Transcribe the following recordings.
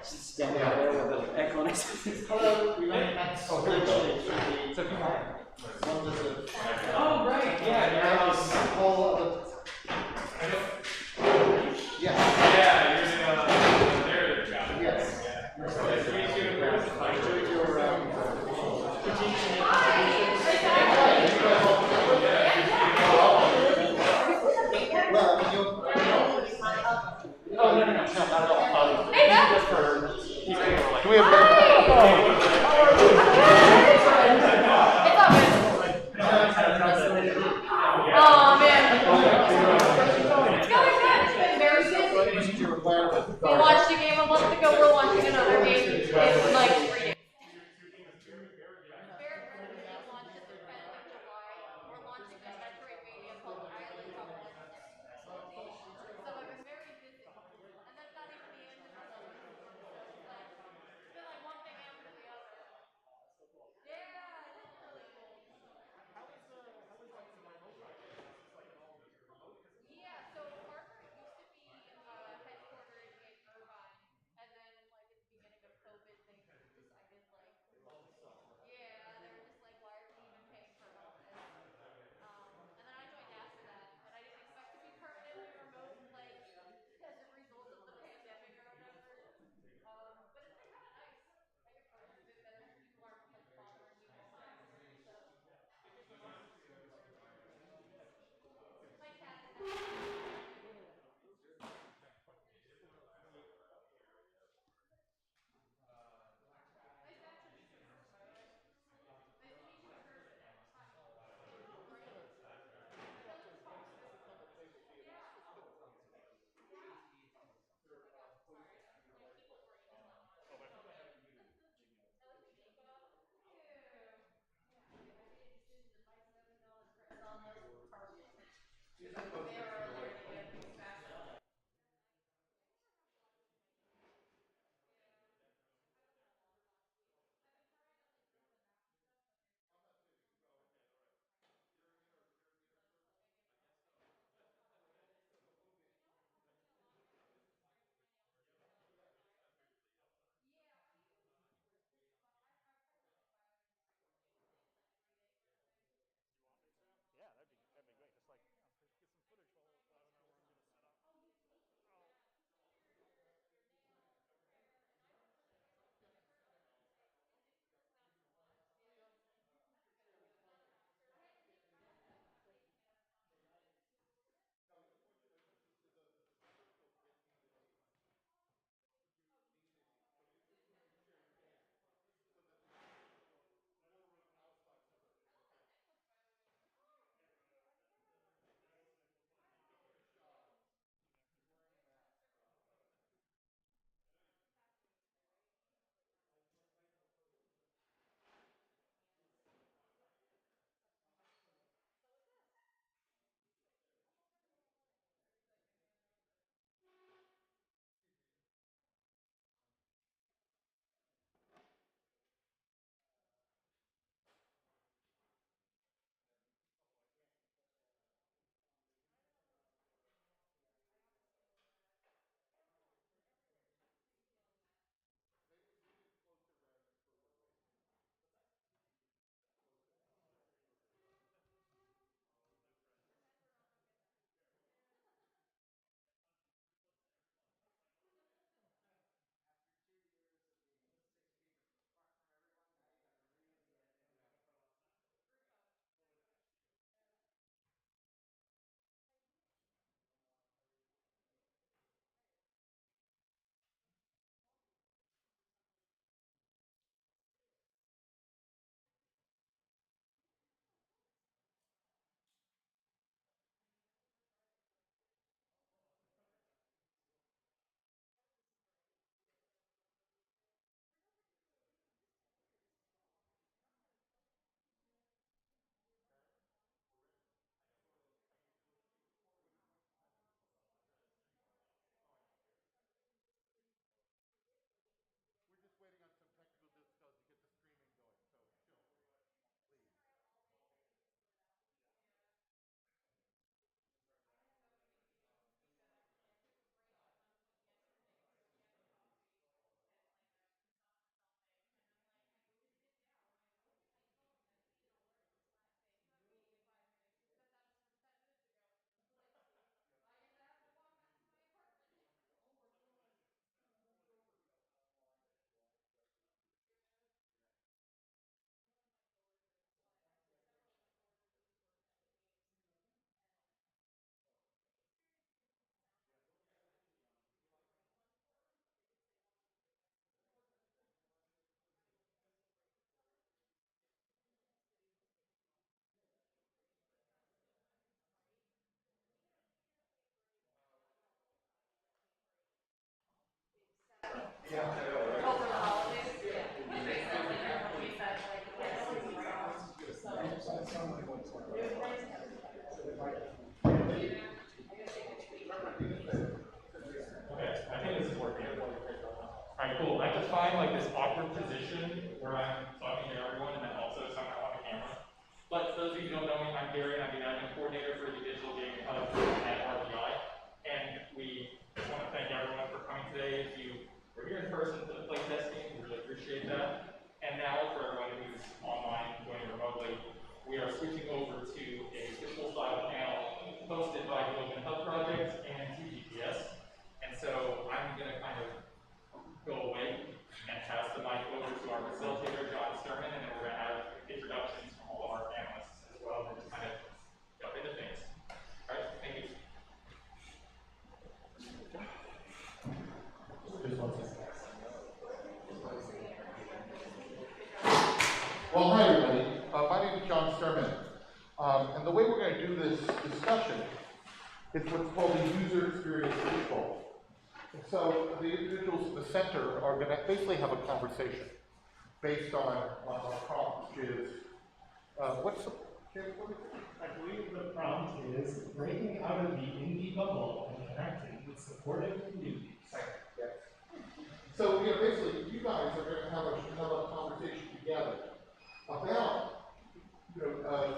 Standing out there with an echo next to me. Hello. Oh, right. Yeah. Yeah, you're the narrative guy. Yes. Nice to meet you. I enjoyed your Oh, no, not at all. Just for people who are like, Do we have Oh man. It's going good. It's been very busy. We watched a game a month ago. We're watching another game in like 3 days. We're launching a Metroidvania called Islands on Wednesday. So I've been very busy. And that's not even the end of it. It's been like one thing after the other. Over the holidays, yeah. Which makes sense, like everyone we said, like, yeah, always needs off, so. It was nice to have Okay, I think this is working. Alright, cool. I have to find like this awkward position where I'm talking to everyone and then also somehow on the camera. But for those of you who don't know me, I'm Gary, and I'm the admin coordinator for the Digital Gaming Hub at RPI. And we just want to thank everyone for coming today. If you were here in person for the play testing, we really appreciate that. And now for everyone who's online joining remotely, we are switching over to a visual style panel hosted by the Open Hub Project and 2GPS. And so I'm going to kind of go away and pass the mic over to our facilitator, John Sturman, and then we're going to have introductions from all of our panelists as well, and just kind of jump into things. All right, thank you. Well, hi everybody. My name is John Sturman, and the way we're going to do this discussion is what's called the user experience control. And so the individuals in the center are going to basically have a conversation based on our prompt, which is what's the I believe the prompt is breaking out of the indie bubble and connecting with supportive communities. Yes. So basically, you guys are going to have a conversation together about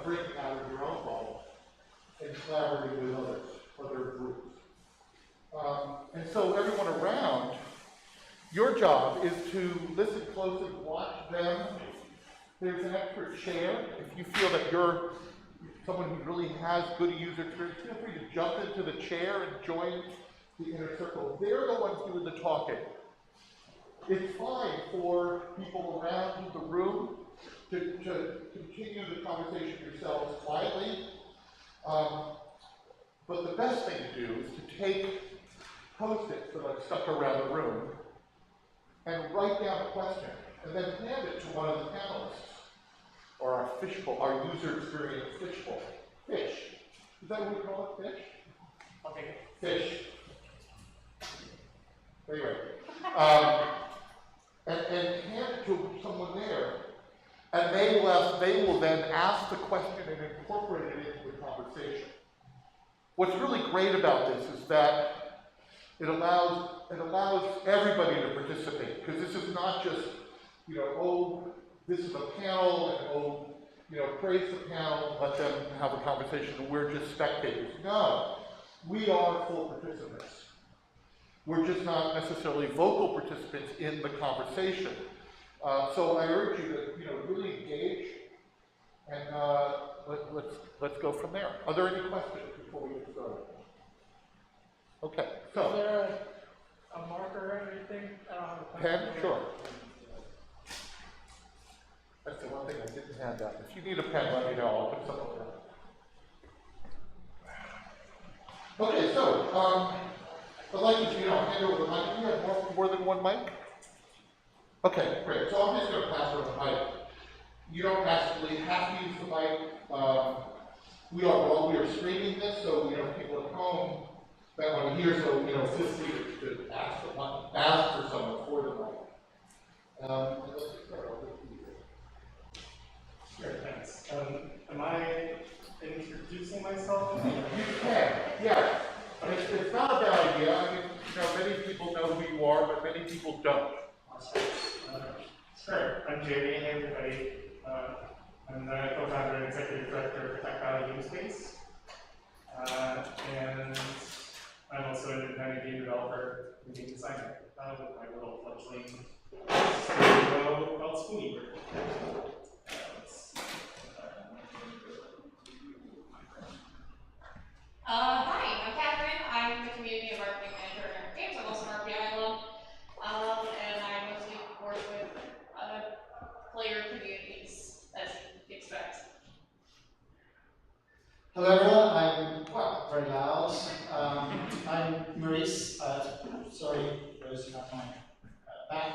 breaking out of your own bubble and collaborating with other groups. And so everyone around, your job is to listen closely, watch them. There's an expert chair. If you feel that you're someone who really has good user experience, feel free to jump into the chair and join the inner circle. They're the ones doing the talking. It's fine for people around the room to continue the conversation yourselves quietly. But the best thing to do is to take Post-its that are stuck around the room and write down a question and then hand it to one of the panelists or our fishbowl, our user experience fishbowl. Fish. Is that what we call it? Fish? Okay. Fish. Anyway. And hand it to someone there. And they will then ask the question and incorporate it into the conversation. What's really great about this is that it allows everybody to participate, because this is not just, this is a panel, and praise the panel, let them have a conversation, and we're just spectators. No, we are full participants. We're just not necessarily vocal participants in the conversation. So I urge you to really engage, and let's go from there. Are there any questions before we get started? Okay, so. Is there a marker or anything? Pen? Sure. That's the one thing I didn't hand out. If you need a pen, let me know. I'll put something down. Okay, so, I'd like to, hand over the mic. Do you have more than one mic? Okay, great. So I'm just going to pass over the mic. You don't actually have to use the mic. We are streaming this, so, people at home that want to hear, so, feel free to ask for someone for the mic. Let's get started. Sure, thanks. Am I introducing myself? You can, yeah. It's not a bad idea. I mean, many people know who you are, but many people don't. Sure. I'm Jamie. Hey, everybody. I'm the co-founder and executive director of Tech Valley Upstate. And I'm also an independent game developer and game designer with my little fledgling studio called Spoony Bird. Hi, I'm Catherine. I'm the community and marketing manager at Games. I'm also an RPI alum, and I mostly work with player communities, as you'd expect. Hello everyone, I'm very loud. I'm Maurice. Sorry, those who have my back.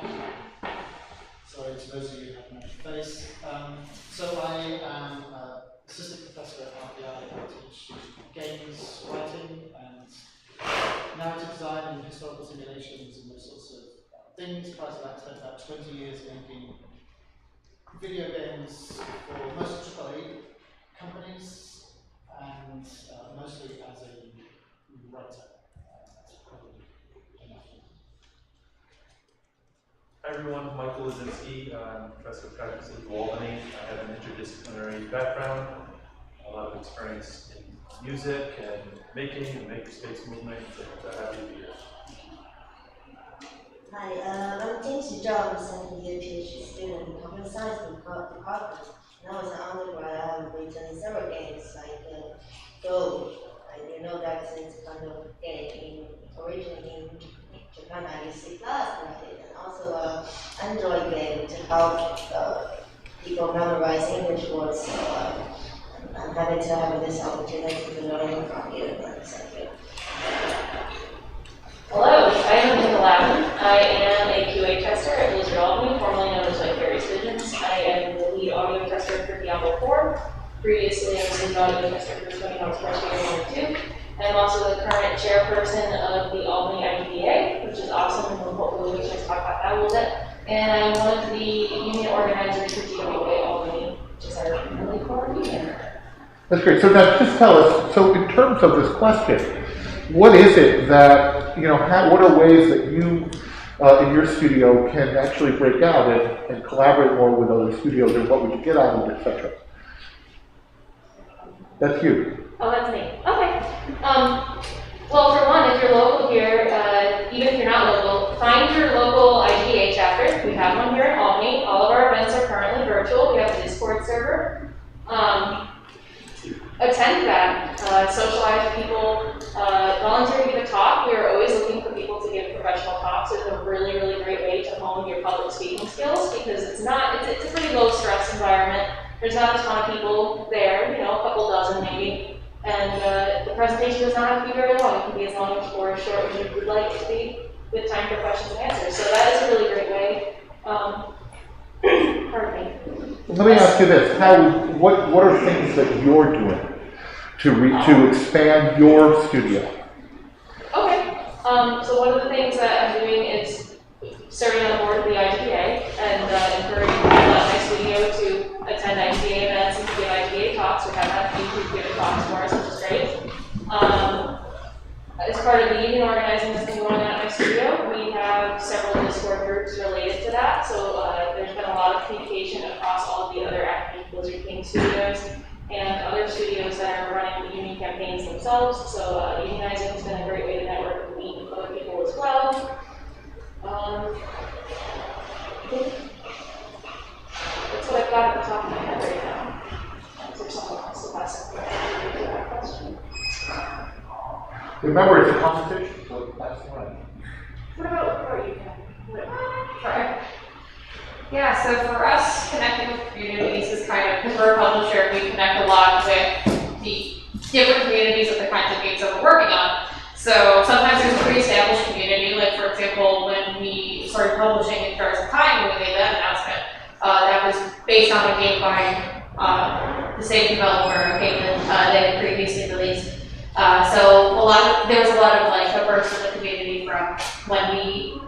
Sorry to those of you who have my face. So I am assistant professor at RPI. I teach games writing and narrative design and historical simulations and those sorts of things prior to that. I spent about 20 years making video games for most AAA companies, and mostly as a writer. That's probably enough. Hi everyone, Michael Lazinski. I'm professor of practice at Albany. I have an interdisciplinary background, a lot of experience in music and making and makerspace movement, and happy to be here. Hi, I'm James John, I'm a second year PhD student in computer science department. And I was an undergrad. I have written several games like Go. You know that it's kind of game originating in Japan. I use C++, right? And also Android game to help people memorize English words. So I'm happy to have this opportunity to learn from you. Thank you. Hello, I am Nicole Lavin. I am a QA tester at Blizzard Albany, formerly known as Vicarious Visions. I am the lead audio tester for Diablo 4. Previously, I was the lead audio tester for Tony Hawk's Pro Skater 1 2. I'm also the current chairperson of the Albany IDPA, which is awesome, and we'll hopefully we can talk about that a little bit. And I'm one of the union organizers for GWA Albany, which is our really core union. That's great. So now just tell us, so in terms of this question, what is it that, what are ways that you in your studio can actually break out and collaborate more with other studios, and what would you get out of it, etc.? That's you. Oh, that's me. Okay. Well, for one, if you're local here, even if you're not local, find your local IGA chapter. We have one here in Albany. All of our events are currently virtual. We have a Discord server. Attend that. Socialize with people. Volunteer to give a talk. We are always looking for people to give professional talks. It's a really, really great way to hone your public speaking skills because it's a pretty low stress environment. There's not a ton of people there, a couple dozen maybe. And the presentation does not have to be very long. It can be as long or as short as you would like it to be with time for questions and answers. So that is a really great way. Pardon me. Let me ask you this: what are things that you're doing to expand your studio? Okay. So one of the things that I'm doing is serving on the board of the IGA and encouraging people at my studio to attend IGA events and to give IGA talks. We have had people who give talks for us, which is great. As part of the union organizing that's been going on at my studio, we have several Discord groups related to that. So there's been a lot of communication across all of the other active Blizzard King studios and other studios that are running the union campaigns themselves. So unionizing has been a great way to network and meet with other people as well. That's what I've got at the top of my head right now. Is there someone else to pass up to that question? Remember, it's a competition, so that's fine. What about you, Ken? Sorry. Yeah, so for us, connecting with communities is kind of, because we're a publisher, we connect a lot with the different communities of the kinds of games that we're working on. So sometimes there's a pre-established community, like for example, when we started publishing in Stars of Time, when we made that announcement, that was based on a game by the same developer, a game that they had previously released. So there was a lot of like a burst of the community from when we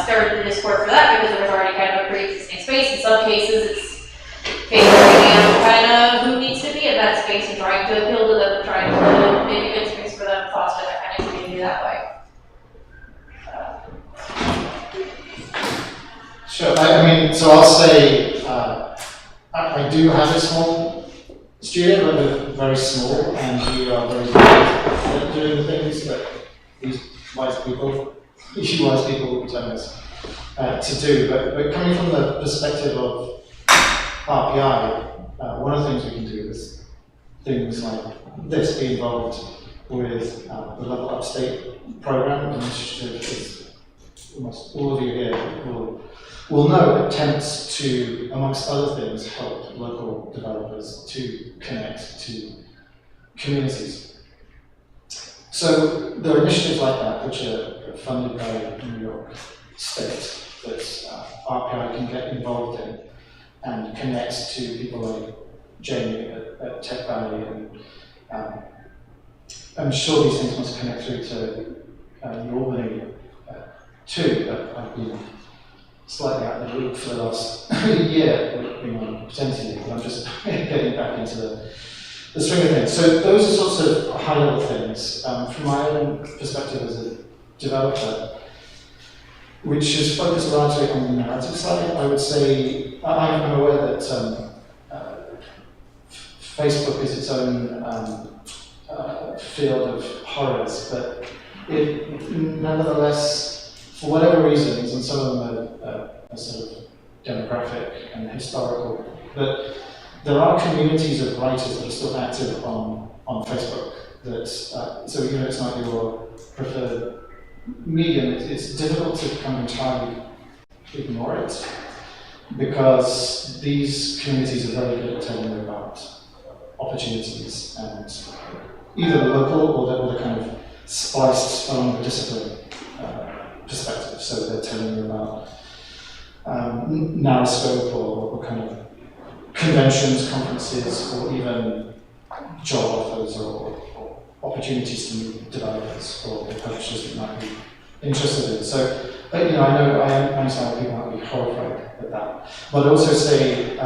started the Discord for that, because there was already kind of a pre-existing space. In some cases, it's figuring out kind of who needs to be in that space and trying to appeal to them, trying to make a good space for them, foster that kind of community that way. Sure. So I'll say I do have a small studio, but they're very small, and we are very good at doing things that these wise people tell us to do. But coming from the perspective of RPI, one of the things we can do is things like this: be involved with the Level Upstate program, an initiative that almost all of you here will know attempts to, amongst other things, help local developers to connect to communities. So there are initiatives like that which are funded by New York State that RPI can get involved in and connect to people like Jamie at Tech Valley, and I'm sure these things must connect through to Albany too. I've been slightly out of the loop for the last year, being on paternity leave, but I'm just getting back into the swing of things. So those are sorts of high-level things. From my own perspective as a developer, which is focused largely on the narrative side, I would say I'm aware that Facebook is its own field of horrors, but it nevertheless, for whatever reasons, and some of them are sort of demographic and historical, but there are communities of writers that are still active on Facebook. That so even if it's not your preferred medium, it's difficult to kind of entirely ignore it, because these communities are very good at telling you about opportunities, and either the local or the kind of spliced along the discipline perspective. So they're telling you about narrow scope or kind of conventions, conferences, or even job offers or opportunities to meet developers or publishers that might be interested in. So, I understand people might be horrified at that. But I'd also say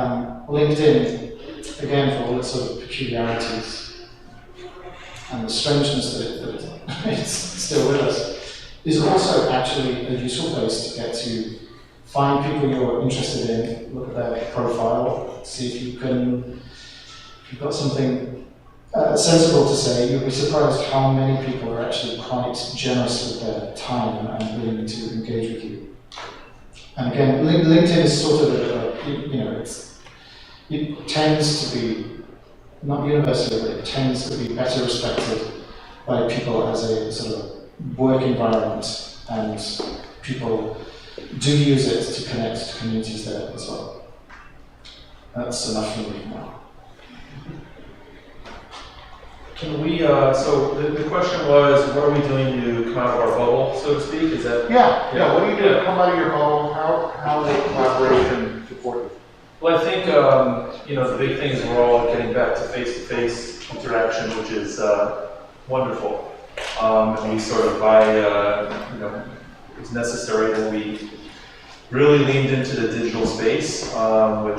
LinkedIn, again, for all its sort of peculiarities and the strangeness that it's still with us, is also actually a useful place to get to find people you're interested in, look at their profile, see if you've got something sensible to say. You'll be surprised how many people are actually quite generous with their time and willing to engage with you. And again, LinkedIn is sort of it tends to be, not universally, but it tends to be better respected by people as a sort of work environment, and people do use it to connect to communities there as well. That's enough for me now. Can we, so the question was, what are we doing to come out of our bubble, so to speak? Is that? Yeah, what do you do to come out of your bubble? How will collaboration support you? Well, I think, the big thing is we're all getting back to face-to-face interaction, which is wonderful. And we sort of, it's necessary that we really leaned into the digital space, which